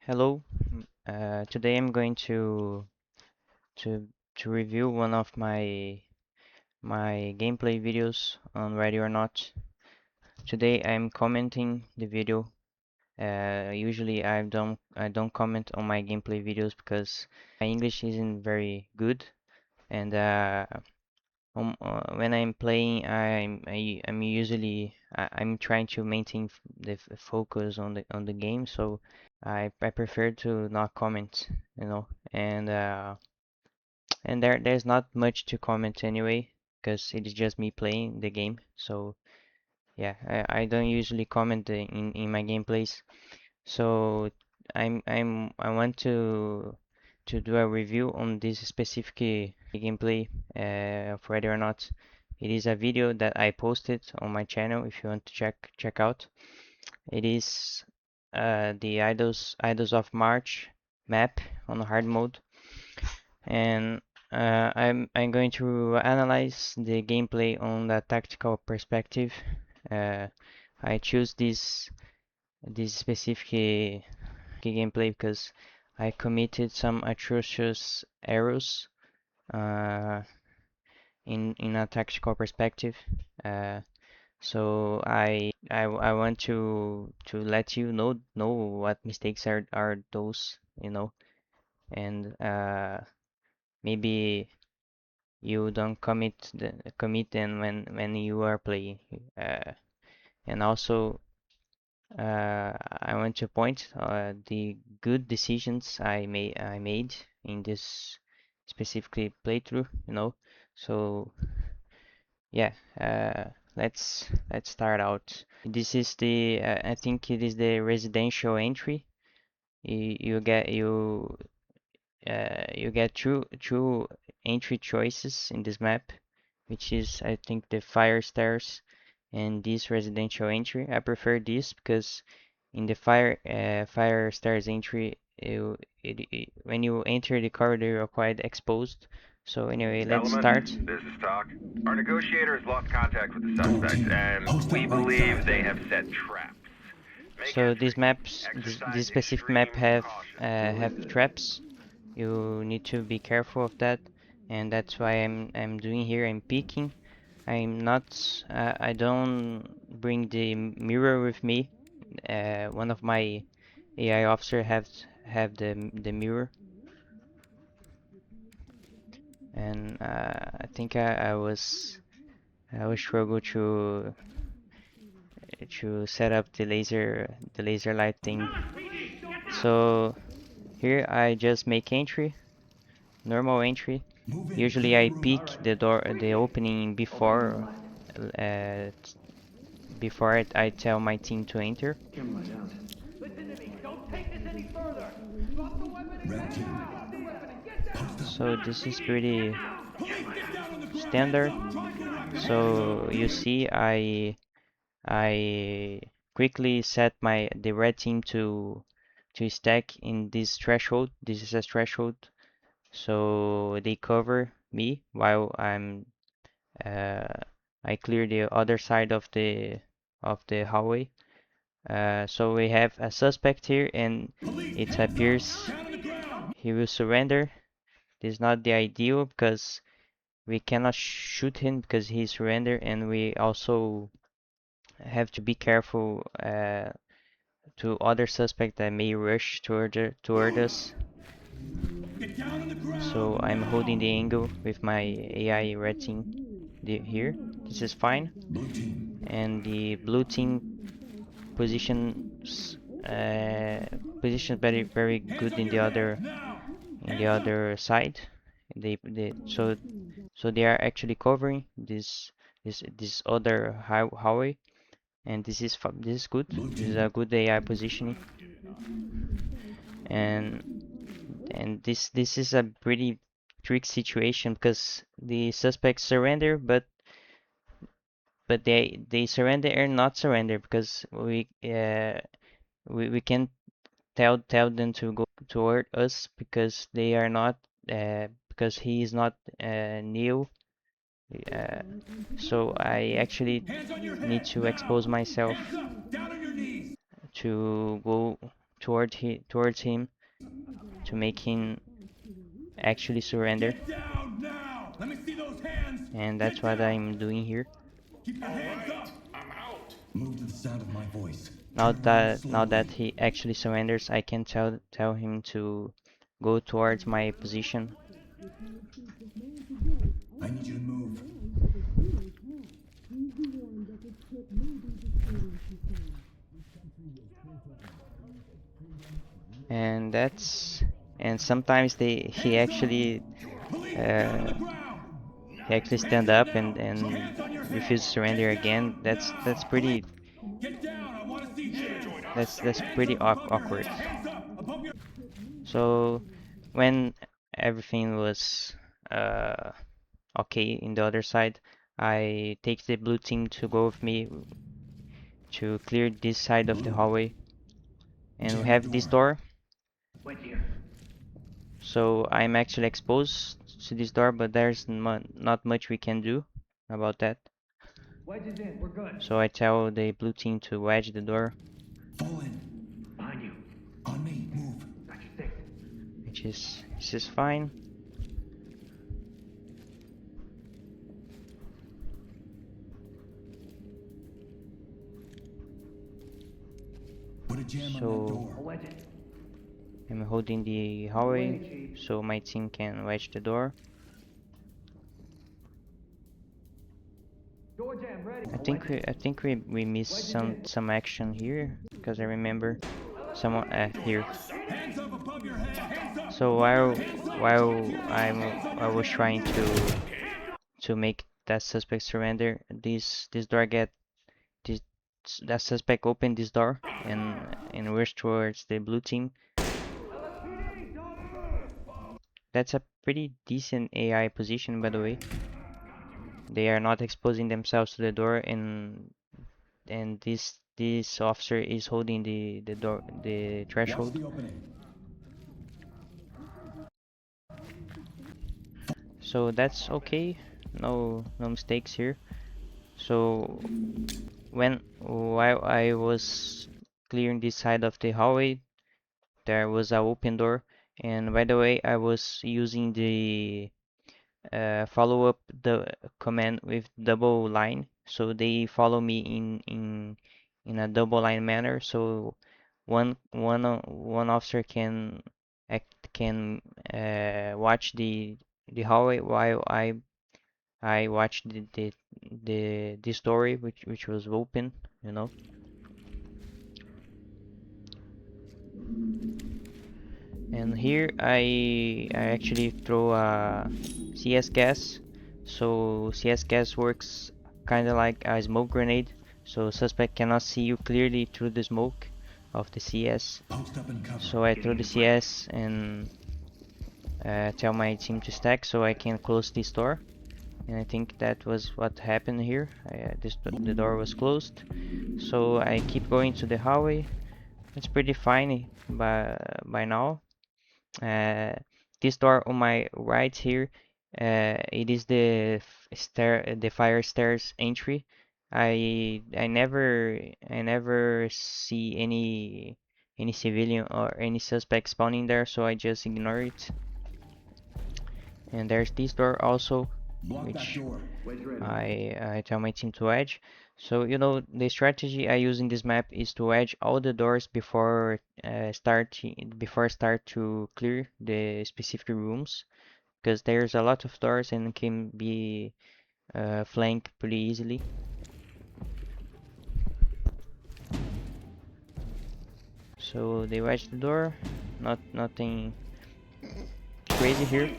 Hello. Today I'm going to to review one of my gameplay videos on Ready or Not. Today I'm commenting the video. Usually I don't comment on my gameplay videos because my English isn't very good, and when I'm playing I'm usually I'm trying to maintain the focus on the game, so I prefer to not comment, you know, and there's not much to comment anyway, because it is just me playing the game. So yeah, I don't usually comment in my gameplays. So I want to do a review on this specific gameplay of Ready or Not. It is a video that I posted on my channel if you want to check out. It is the Idols of March map on hard mode, and I'm going to analyze the gameplay on the tactical perspective. Uh, I choose this specific gameplay because I committed some atrocious errors uh, in a tactical perspective. Uh, so I want to let you know what mistakes are those, and maybe you don't commit them when you are playing. Uh, and also I want to point the good decisions I made in this specifically playthrough, So yeah, let's start out. This is the I think it is the residential entry. You get two entry choices in this map, which is I think the fire stairs and this residential entry. I prefer this because in the fire stairs entry, when you enter the corridor, you're quite exposed. So anyway, let's start. Element, this is Talk. Our negotiator has lost contact with the Gold suspects, team, and post we that right believe side. they have set traps. Make So these entry. maps, this Exercise specific map extreme caution. have traps. You need to be careful of that, and that's why I'm doing here. I'm peeking. I'm not. I don't bring the mirror with me. One of my AI officer have the mirror, and I think I was struggle to set up the laser light thing. So here I just make entry, normal entry. Move in, Usually clear the I room. peek the door, the opening uh, before I tell my team to enter. Red team, post up. So this is pretty Police, get down on the ground. Hands standard. up. Hands So up. you see, I quickly set the red team to stack in this threshold. This is a threshold, so they cover me while uh, I clear the other side of the hallway. So we have a suspect here, and Police, it hands up. appears Down on the ground. he will surrender. This is not the ideal because we cannot shoot him because he surrendered, and we also have to be careful to other suspect that may rush toward Move. us. Get down on the So ground I'm holding now. the angle with my AI red team here. This is fine, Blue team, and the blue team positions uh, position very good hands on your head. in Now. the Hands up. other side. So they are actually covering this other hallway, and this is good. Blue This is a team, good AI positioning, and this is a pretty trick situation because the suspects surrender, but they surrender or not surrender because we can tell them to go toward us because they are not because he is not new. Uh, so I actually hands on your need head. to Now. expose myself Hands up. Down on your knees. to go towards him to make him actually surrender, Get down now! Let me see those hands! and that's Get what down! I'm doing here. Keep your hands up! I'm out! Move to the sound of my voice. Now Turn around that slowly. he actually surrenders, I can tell him to go towards my position. I need you to move. And that's and sometimes he actually Police, down on uh, the ground! he actually Ready, stand sit up down! Put and hands on your refuse to head! surrender Get again. down That's now! pretty Get down! I want to see hands! that's Hands pretty up above your head! awkward. Hands up above your... So when everything was uh, okay in the other side, I take the blue team to go with me to clear this side of the Move! hallway, and we Jam the have this door. door. So I'm actually exposed to this door, but there's not much we can do about that. Wedges in, we're good. So I tell the blue team to wedge the door, Fall in. Behind you. On me. Move. Got your six. which is this is fine. Put a jam on that So I'll door. wedge it. I'm holding the hallway so my team can wedge the door. Door jam ready. I think we missed some action here because I remember someone here. Hands up above your head. Hands up. So I was trying to make that suspect surrender, this door get this that suspect opened this door and rushed towards the blue team. That's a pretty decent AI position, by the way. They are not exposing themselves to the door, and this officer is holding the door, the Watch threshold. the opening. So that's okay. No mistakes here. So while I was clearing this side of the hallway, there was an open door. And by the way, I was using the follow up the command with double line, so they follow me in a double line manner. So one officer can watch the hallway while I watch the story which was open, you know. And here I actually throw a CS gas. So CS gas works kind of like a smoke grenade. So suspect cannot see you clearly through the smoke of the CS. Post up and cover. So I throw the CS and tell my team to stack so I can close this door. And I think that was what happened here. The door was closed. So I keep going to the hallway. It's pretty fine by now. Uh, this door on my right here, it is the fire stairs entry. I never see any civilian or any suspect spawning there, so I just ignore it. And there's this door also, Block that which door. Wedge ready. I tell my team to edge. So you know the strategy I use in this map is to edge all the doors before start to clear the specific rooms, because there's a lot of doors and can be flanked pretty easily. So they wedge the door, nothing crazy here.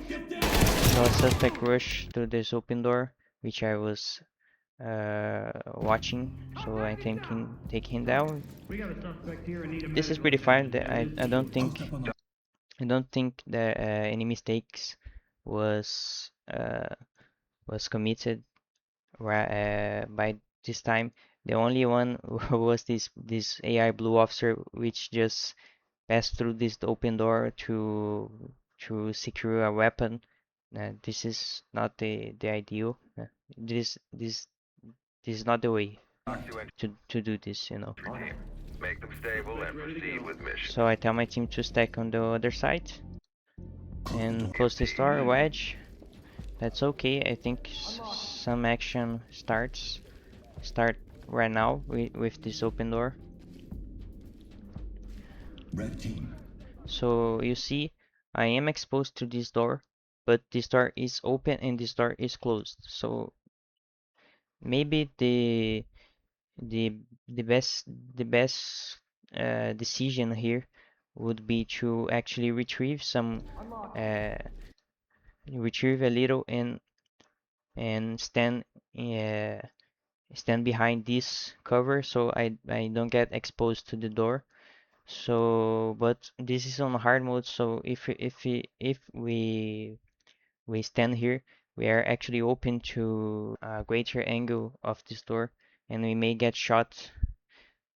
So a suspect rush to this open door, which I was watching, so I can take him down. We got a suspect here and need a This is medical pretty fine. attention. I don't Post think up on the... that any mistakes was was committed by this time. The only one was this AI blue officer, which just passed through this open door to secure a weapon. This is not the ideal. This is not the way Talk to to do this, you know. entry team. Make them stable and proceed with mission. So I tell my team to stack on the other side and close this door, wedge. That's okay. I think some action start right now with this open door. Red team. So you see, I am exposed to this door, but this door is open and this door is closed. So maybe the the best decision here would be to actually uh, retrieve a little and stand behind this cover so I don't get exposed to the door. So, but this is on hard mode, so if we stand here, we are actually open to a greater angle of this door, and we may get shot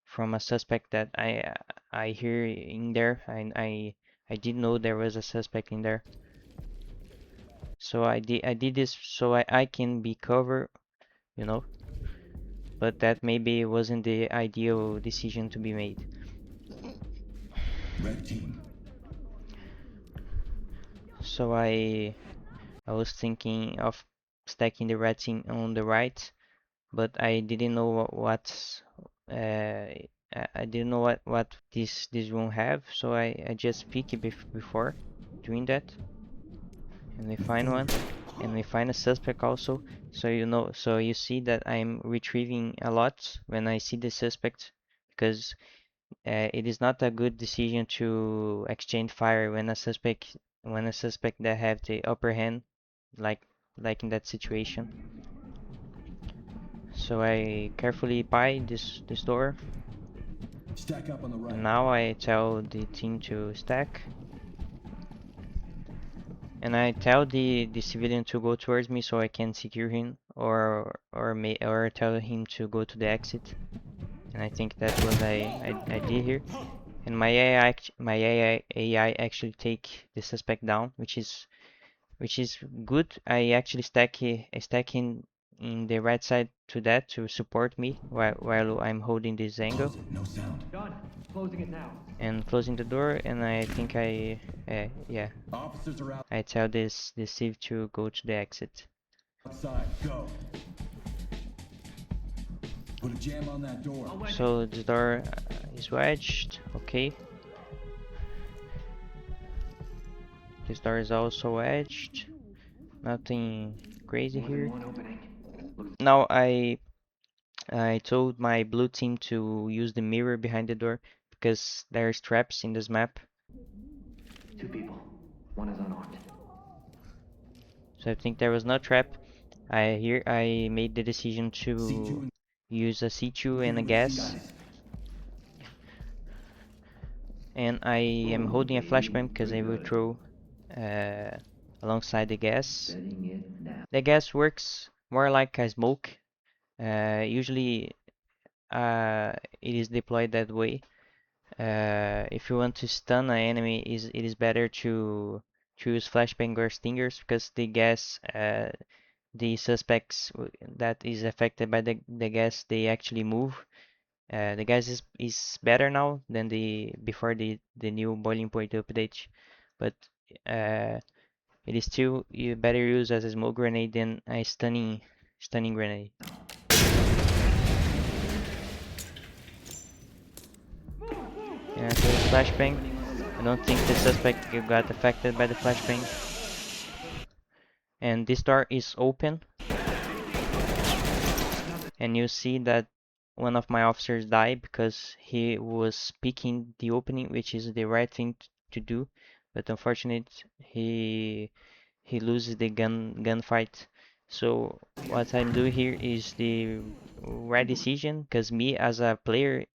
from a suspect that I hear in there. I did know there was a suspect in there, so I did this so I can be covered, you know. But that maybe wasn't the ideal decision to be made. Red team. So I was thinking of stacking the red team on the right, but I didn't know I didn't know what this room have, so I just pick it before doing that, and we find one, and we find a suspect also. So so you see that I'm retrieving a lot when I see the suspect, because it is not a good decision to exchange fire when a suspect that have the upper hand, like in that situation. So I carefully buy this door, Stack up on the right. and now I tell the team to stack, and I tell the civilian to go towards me so I can secure him, or tell him to go to the exit. And I think that's what I did here. And my AI actually take the suspect down, which is good. I actually stack in the right side to that to support me while I'm holding this angle Close it. No sound. Done. Closing it now. and closing the door. And I think yeah, Officers are I tell this Civ to go to the exit. outside. Go. Put a jam on that door. I'll wedge it. So the door is wedged. Okay. This door is also wedged. Nothing crazy More than here. one opening. Now I told my blue team to use the mirror behind the door because there's traps in this map. Two people. One is unarmed. So I think there was no trap. I made the decision to C2 use a C2 and a and gas, and I am holding a flashbang because I will throw alongside the gas. Setting it now. The gas works more like a smoke. Usually it is deployed that way. If you want to stun an enemy, it is better to choose flashbang or stingers because the gas, the suspects that is affected by the gas, they actually move. The gas is better now than the before the new boiling point update, but uh, it is still better used as a smoke grenade than a stunning grenade. Yeah, so flashbang. I don't think the suspect got affected by the flashbang. And this door is open. And you see that one of my officers died because he was picking the opening, which is the right thing to do. But unfortunately, he loses the gunfight. So what I'm doing here is the right decision, because me as a player,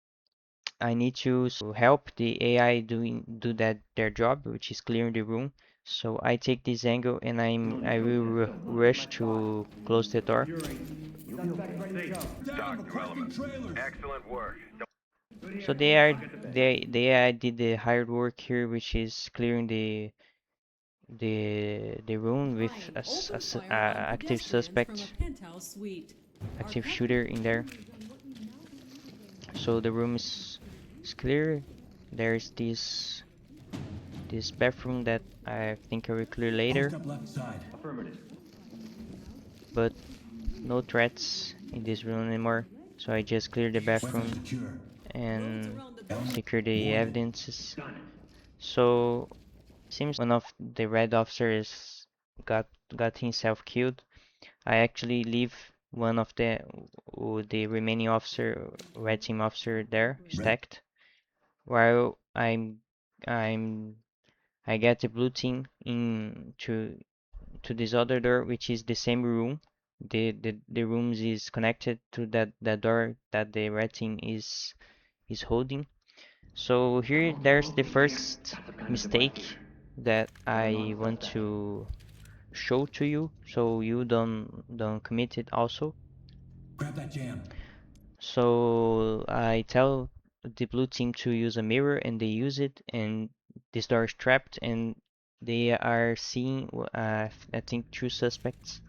I need to help the AI do their job, which is clearing the room. So I take this angle and I will rush to close the door. Suspect ready to go. down Talk the to parking element. trailers. Excellent work. So the AI did the hard work here, which is clearing the room with active suspect, active shooter in there. So the room It's clear. There's this bathroom that I think I will clear later, Post up left side. Affirmative. but no threats in this room anymore. So I just clear the Weapons bathroom secure. and Element secure the warning. evidences. Done. So seems one of the red officers got himself killed. I actually leave one of the remaining red team officer there Red. stacked, while I'm I get the blue team in to this other door, which is the same room. The rooms is connected to that door that the red team is holding. So here there's the Over here. first That's a kind of device mistake here. that We're I not want suspect. to show to you, so you don't commit it also. Grab that jam. So I tell the blue team to use a mirror and they use it, and this door is trapped and they are seeing I think two suspects,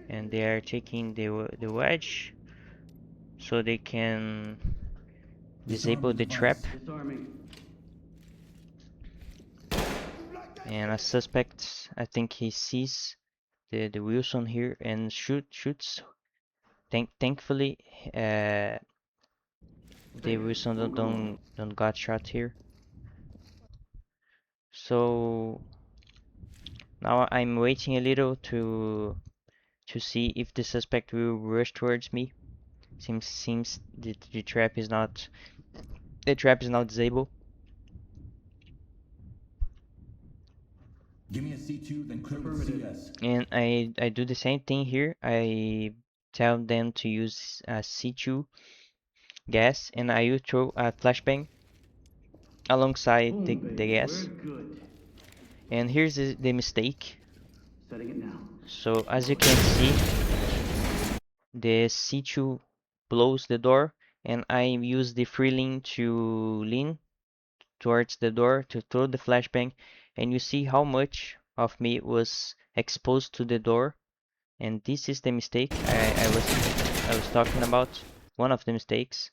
and they are taking the wedge so they can disable Disarming the trap. device. Disarming. And a suspect, I think he sees the Wilson here and shoots. Thankfully, the Safe. Wilson Won't go off. don't got shot here. So now I'm waiting a little to see if the suspect will rush towards me. Seems the trap is not the trap is now disabled. Give me a C2, then clear with Affirmative. CS. And I do the same thing here. I tell them to use C2 gas, and I will throw a flashbang alongside Boom, the baby. We're gas. good. And here's the mistake. Setting it now. So as you can see, the C2 blows the door, and I use the free lean to lean towards the door to throw the flashbang, and you see how much of me was exposed to the door. And this is the mistake I was talking about, one of the mistakes.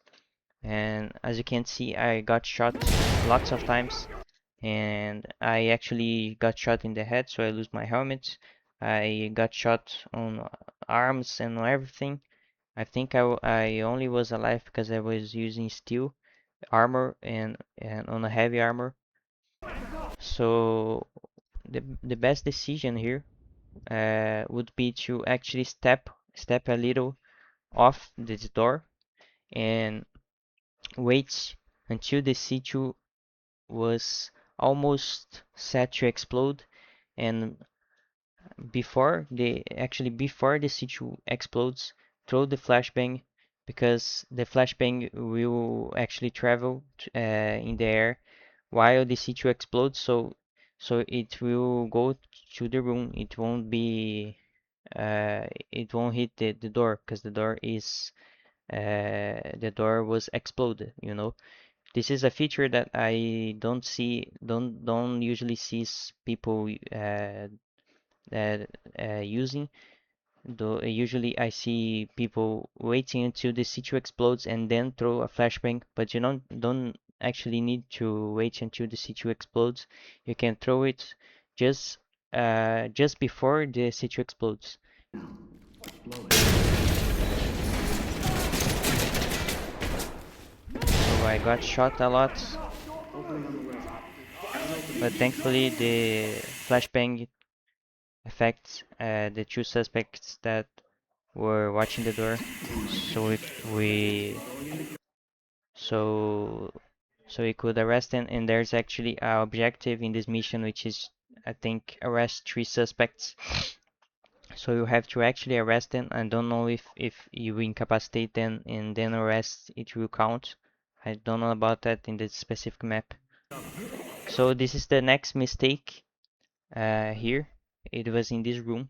And as you can see, I got shot lots of times, and I actually got shot in the head, so I lose my helmet. I got shot on arms and on everything. I think I only was alive because I was using steel armor and on a heavy armor. So the best decision here would be to actually step a little off this door and wait until the C2 was almost set to explode, and before the C2 explodes, throw the flashbang, because the flashbang will actually travel in the air while the C2 explodes, so it will go to the room. It won't hit the door, because the door was exploded, you know. This is a feature that I don't usually see people that using. Though usually I see people waiting until the C2 explodes and then throw a flashbang, but you don't actually need to wait until the C2 explodes. You can throw it just just before the C2 explodes. Now. Slowly. So I got shot a lot, Opening on the left. but thankfully the flashbang affects the two suspects that were watching the door. So we so so we could arrest them, and there's actually an objective in this mission, which is, I think, arrest three suspects. So you have to actually arrest them. I don't know if you incapacitate them and then arrest, it will count. I don't know about that in the specific map. So this is the next mistake here. It was in this room.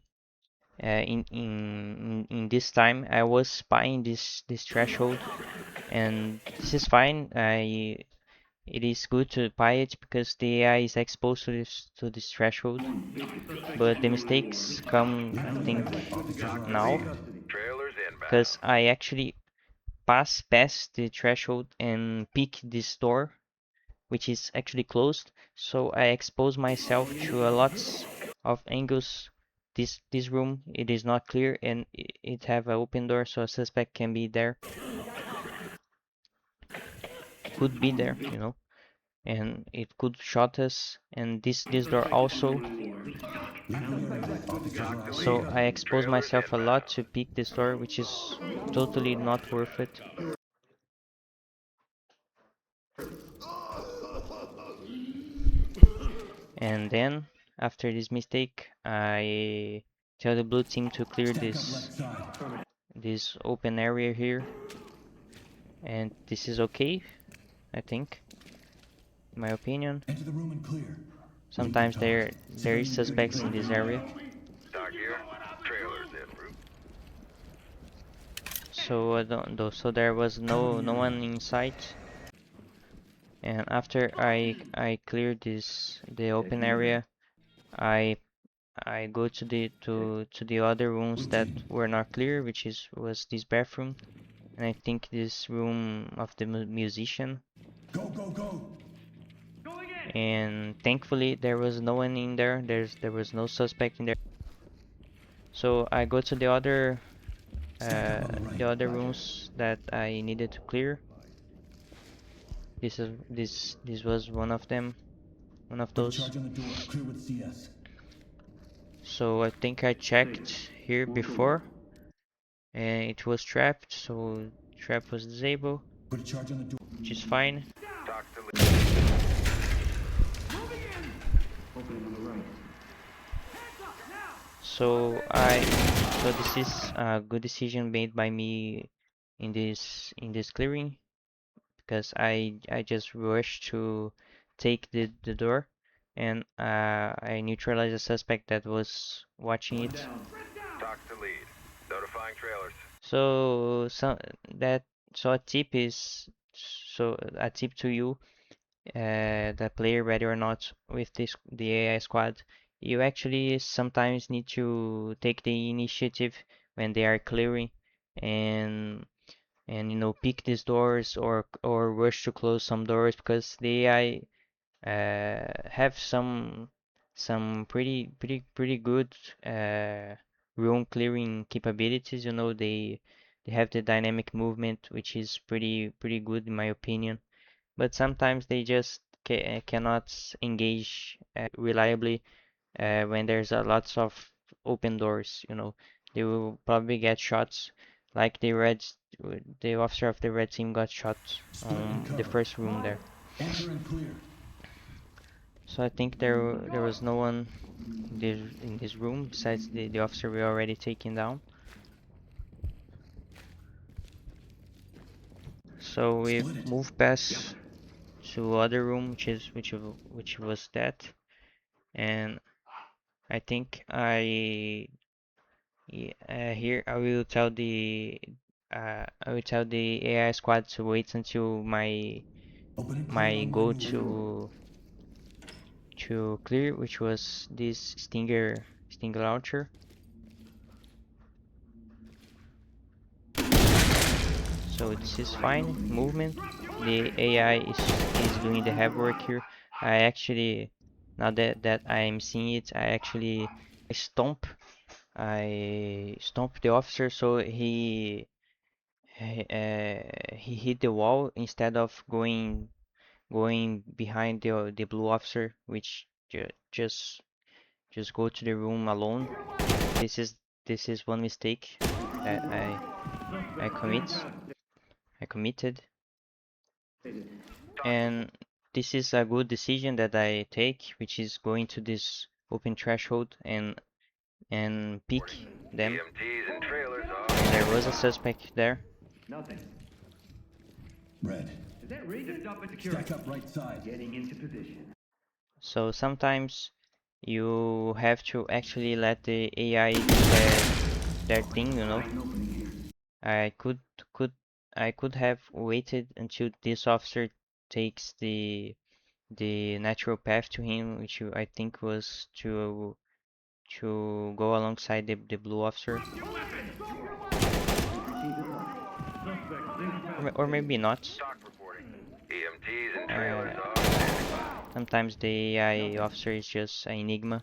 In this time, I was spying this threshold, and this is fine. it is good to buy it because the AI is exposed to this threshold. But the mistakes come, I think, now, Trailers inbound. because I actually pass past the threshold and pick this door, which is actually closed. So I expose myself to a lots of angles. This room, it is not clear, and it have an open door, so a suspect can be there, could be there, you know, and it could shot us. And this door also. So I expose Trailers myself a lot inbound. to pick this door, which is totally not worth it. And then after this mistake, I tell the blue team to clear Stack up left side. this open area here, and this is okay, I think, in my opinion. Enter the room and clear. Move to Sometimes talk. there is Civilian ready suspects for in this delivery. area, Dock here. Trailers en route. so so there was no one in sight. And after I cleared the open area, I I go to the other rooms that Routine. were not clear, which was this bathroom, and I think this room of the musician. Go, go, go. And thankfully there was no one in there. There was no suspect in there. So I go to Stack up on the the right. other rooms that I needed to clear. This was one of them, one of Put a those. charge on the door. Clear with CS. So I think I checked here before, and it was trapped. So trap was disabled, Put a charge on the door. which is fine. Dock to lead. Opening on the right. So this is a good decision made by me in this clearing, because I just rushed to take the door, and I neutralized a suspect that was watching it. Dock to lead. Notifying trailers. So that so a tip is a tip to you, the player, whether or not with the AI squad, you actually sometimes need to take the initiative when they are clearing, and you know, pick these doors, or rush to close some doors, because the AI have some pretty good uh, room clearing capabilities. You know, they have the dynamic movement, which is pretty good in my opinion. But sometimes they just cannot engage reliably when there's a lots of open doors. You know, they will probably get shots, like the officer of the red team got shot Split and on the cover. first room there. Enter and clear. So I think there was no one in this room besides the officer we already taken down. So we Split it. moved past to other room, which was that, and I think here I will tell the AI squad to wait until Open and clear my on my go move. to clear, which was this Stinger launcher. So this is fine movement. The AI is doing the heavy work here. I actually, now that I'm seeing it, stomp I stomp the officer, so he hit the wall instead of going behind the blue officer, which just go to the room alone. This is this is one mistake that I commit I committed, and this is a good decision that I take, which is going to this open threshold and pick them. EMTs and trailers And there was a off. suspect there. Nothing. Red. Is that rigged? Just stop at Stack up right side. Getting into position. So sometimes you have to actually let the AI do their thing, you know. An opening here. I could I could have waited until this officer takes the natural path to him, which I think was to go alongside the blue officer, or maybe not. Talk reporting. EMTs and Uh, trailers off. Standing by. Sometimes the AI officer is just an enigma.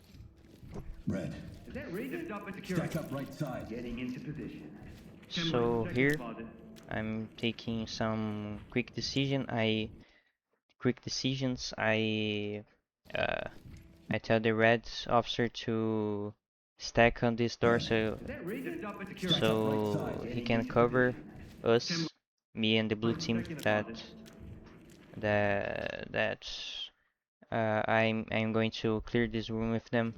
Red. Is that Reed? Stop at Stack up right side. Getting into position. So here I'm taking some quick decisions. I tell the red officer to stack on this door so Is that Reed? Stop at security. so he can cover us, me and the blue team that I'm going to clear this room with them.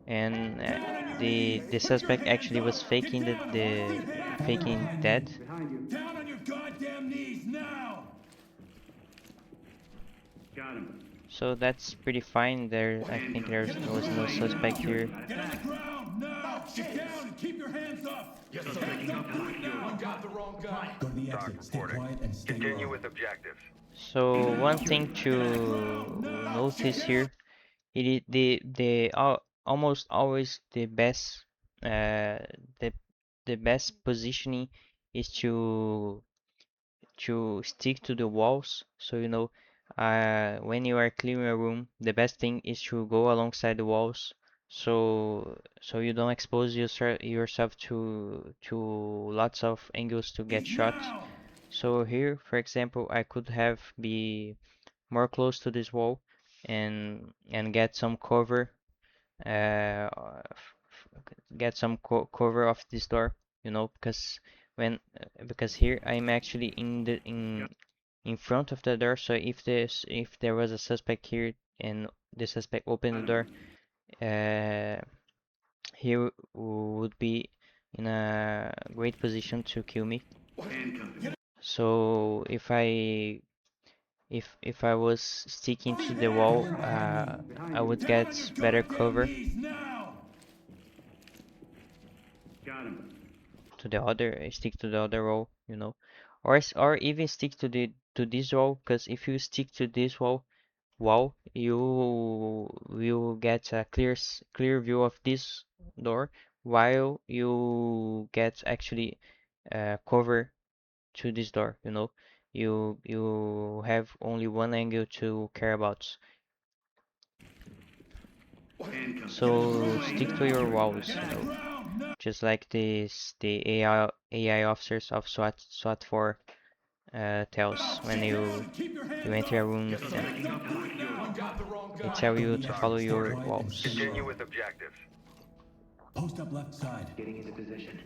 And the suspect actually was faking the faking dead. Down on your goddamn knees now! Got him. So that's pretty fine. I think there was no suspect here. Get on the ground now! Get down and keep your hands up! Yes, sir. Hands up right now! You got the wrong guy. Go to the Talk exit. Stay reporting. quiet and stay Continue low. with objectives. So one thing to notice here, it is almost always uh the the best positioning is to stick to the walls. So when you are clearing a room, the best thing is to go alongside the walls, so you don't expose yourself to lots of angles to get shot. Now! So here, for example, I could have be more close to this wall and get some cover, uh, get some cover of this door, because because here I'm actually in front of the door. So if there was a suspect here and the suspect opened the door, uh, he would be in a great position to kill me. So if I was sticking to the wall, I would Down on get your better goddamn cover knees now! Got him. to the other, stick to the other wall, or even stick to this wall, because if you stick to this wall, you will get a clear view of this door, while you get actually cover to this door. You have only one angle to care about. So stick to your walls, just like the AI officers of SWAT 4 tells when you enter a room with them. They tell you to follow your walls. Continue with objectives. Post up left side. Getting into position.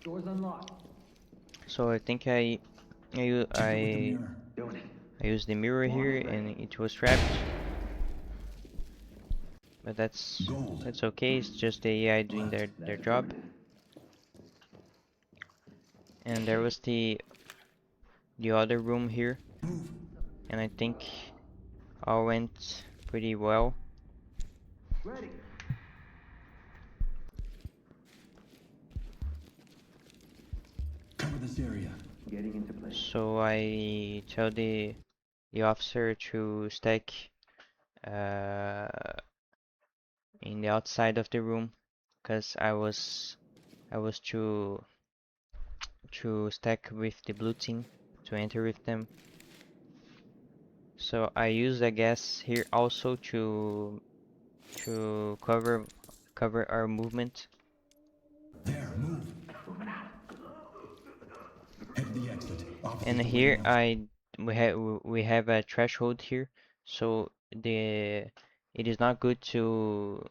Doors unlocked. So I think Check it with the I mirror. Doing it. I used the mirror here and it was trapped, but that's Gold. okay. It's just the AI doing their job. And there was the other room here, Move. and I think all went pretty well. Ready. Cover this area. Getting into place. So I tell the officer to stack uh, in the outside of the room, because I was to stack with the blue team to enter with them. So I use a gas here also to cover our movement. There, move. Head to the exit. Officers And are here waiting we have a threshold here, so it is not good to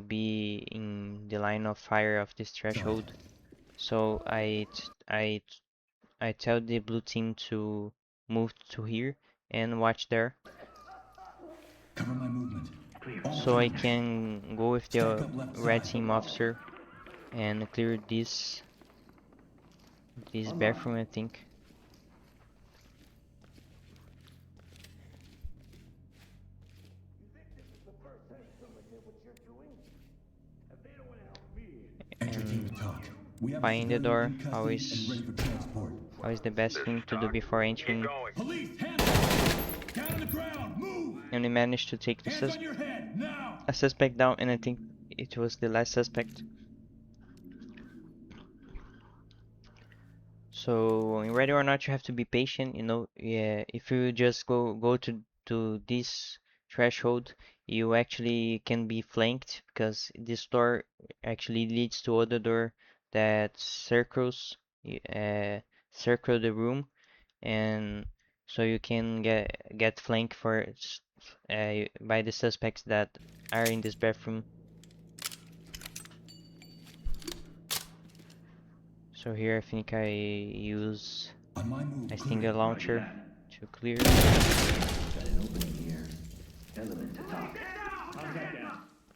be in the line of fire of this threshold. So I tell the blue team to move to here and watch there, Cover my movement. All so I clear. can go with Stack the up left red side. team officer and clear this bathroom, I think. Enter team And to talk. We have a Buying the civilian door, in custody and ready for transport. always the best thing to do before Keep entering. going. Police, hands up! Down on the ground, move! And we managed to take Hands on your head, now! a suspect down, and I think it was the last suspect. So in Ready or Not, you have to be patient. You know, yeah, if you just go to this threshold, you actually can be flanked because this door actually leads to other door that circle the room, and so you can get flanked by the suspects that are in this bathroom. So here I think I use On my move, a clear stinger it. launcher to clear. Got an opening here. Element to talk.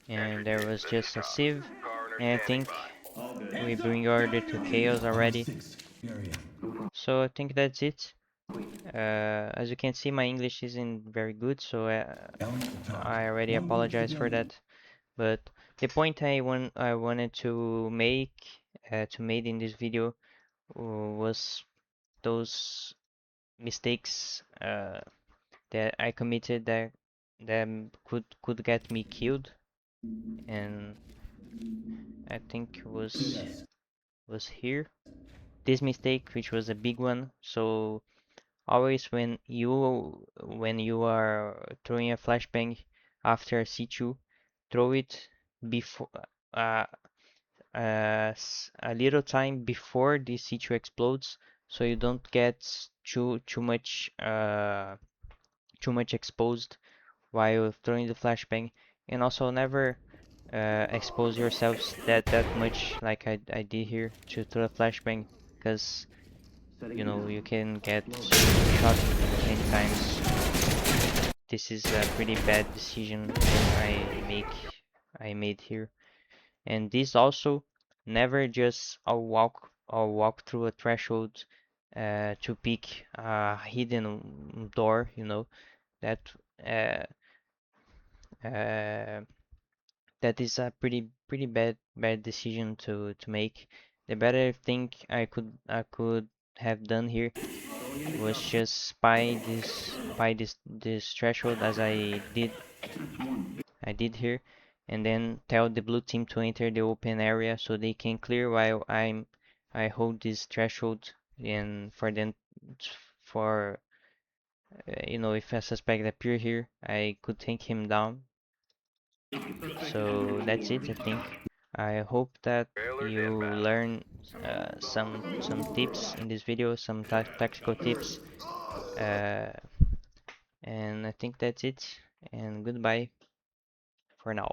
And there was just a sieve, Coroner and I standing think by. we Hands up! bring Down order on to your chaos knees! already. 6 area. So I think that's it. As you can see, my English isn't very good, so Element to talk. I already One wounded apologize for civilian. that. But the point I wanted to make in this video was those mistakes that I committed that could get me killed, and I think CS. was here. This mistake, which was a big one. So always when you are throwing a flashbang after a C2, throw it before uh, a little time before the C2 explodes, so you don't get too much exposed while throwing the flashbang, and also never expose yourselves that much like I did here to throw a flashbang, because you know you can get shot many times. This is a pretty bad decision I made here. And this also, never just I'll walk through a threshold to pick a hidden door, you know, that uh, uh, that is a pretty bad decision to make. The better thing I could have done here was just spy this threshold as I did here, and then tell the blue team to enter the open area so they can clear while I hold this threshold, and for them for if a suspect appear here, I could take him down. So that's it, I think. I hope that Trailers you inbound. learn some tips in this video, some tactical tips, uh, and I think that's it. And goodbye for now.